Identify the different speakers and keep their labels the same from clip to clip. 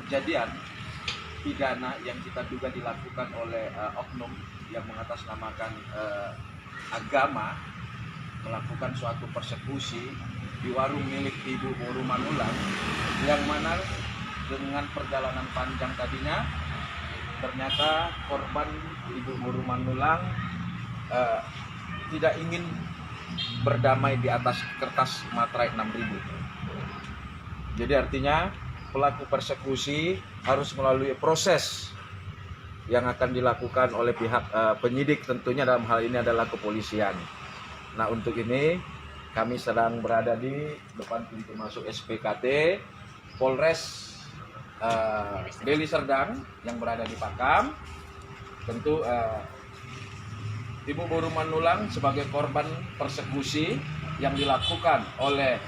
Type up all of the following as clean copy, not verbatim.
Speaker 1: kejadian pidana yang kita duga dilakukan oleh oknum yang mengatasnamakan agama, melakukan suatu persekusi di warung milik Ibu Boru Manulang, yang mana dengan perjalanan panjang tadinya ternyata korban Ibu Boru Manulang tidak ingin berdamai di atas kertas materai 6.000. Jadi artinya pelaku persekusi harus melalui proses yang akan dilakukan oleh pihak penyidik, tentunya dalam hal ini adalah kepolisian. Nah, untuk ini kami sedang berada di depan pintu masuk SPKT Polres Deli Serdang yang berada di Pakam. Tentu Ibu Boru Manulang sebagai korban persekusi yang dilakukan oleh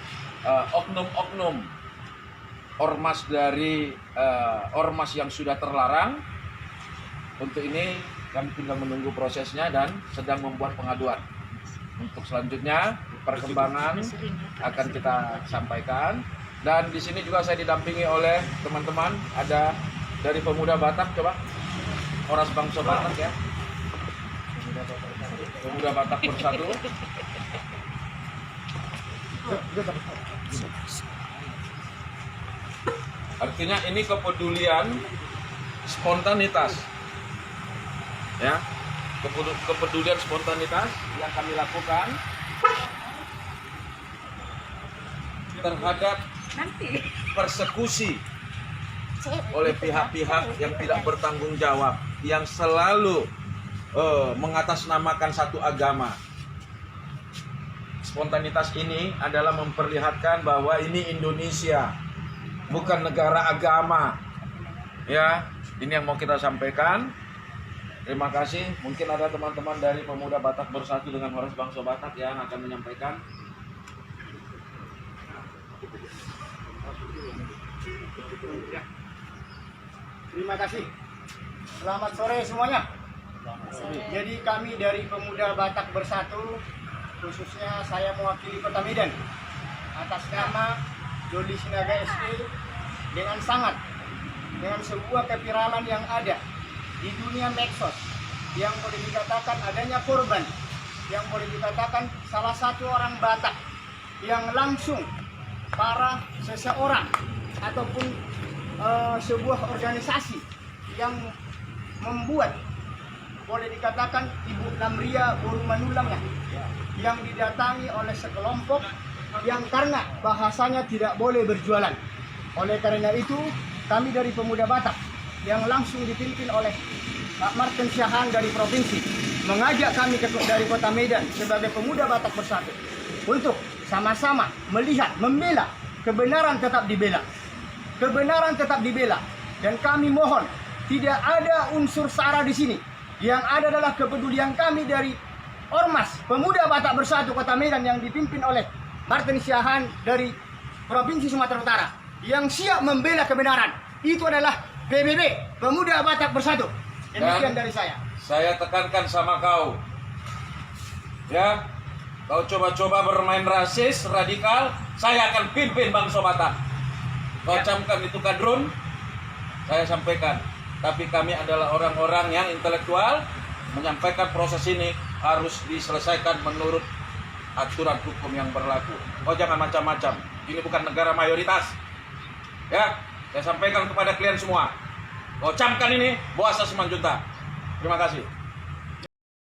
Speaker 1: oknum-oknum ormas dari ormas yang sudah terlarang. Untuk ini kami tinggal menunggu prosesnya dan sedang membuat pengaduan. Untuk selanjutnya perkembangan akan kita sampaikan. Dan di sini juga saya didampingi oleh teman-teman, ada dari Pemuda Batak, coba Ormas Bangsa Batak ya. Pemuda Batak Bersatu. Artinya ini kepedulian spontanitas. Ya, kepedulian spontanitas yang kami lakukan terhadap persekusi oleh pihak-pihak yang tidak bertanggung jawab, yang selalu mengatasnamakan satu agama. Spontanitas ini adalah memperlihatkan bahwa ini Indonesia, bukan negara agama. Ya, ini yang mau kita sampaikan. Terima kasih. Mungkin ada teman-teman dari Pemuda Batak Bersatu dengan Ormas Bangsa Batak yang akan menyampaikan.
Speaker 2: Terima kasih. Selamat sore semuanya. Jadi kami dari Pemuda Batak Bersatu, khususnya saya mewakili Kota Medan, atas nama Jody Sinaga SE, dengan sebuah keviralan yang ada di dunia medsos, yang boleh dikatakan adanya korban, yang boleh dikatakan salah satu orang Batak yang langsung para seseorang ataupun sebuah organisasi yang membuat, boleh dikatakan Ibu Lamria Boru Manulang yang didatangi oleh sekelompok yang karena bahasanya tidak boleh berjualan. Oleh karena itu kami dari Pemuda Batak yang langsung dipimpin oleh Pak Martin Syahan dari provinsi mengajak kami dari Kota Medan sebagai Pemuda Batak Bersatu untuk sama-sama melihat, membela kebenaran, tetap dibela. Kebenaran tetap dibela, dan kami mohon tidak ada unsur sara di sini. Yang ada adalah kepedulian kami dari Ormas Pemuda Batak Bersatu Kota Medan yang dipimpin oleh Martin Syahan dari Provinsi Sumatera Utara yang siap membela kebenaran. Itu adalah PBB, Pemuda Batak Bersatu. Demikian dari saya.
Speaker 1: Saya tekankan sama kau, ya, kau coba-coba bermain rasis, radikal, saya akan pimpin Bangsa Batak. Kau camkan itu kadrun, saya sampaikan. Tapi kami adalah orang-orang yang intelektual, menyampaikan proses ini harus diselesaikan menurut aturan hukum yang berlaku. Kau jangan macam-macam. Ini bukan negara mayoritas. Ya, saya sampaikan kepada kalian semua. Kau camkan ini, bawa asas Simanjuntak. Terima kasih.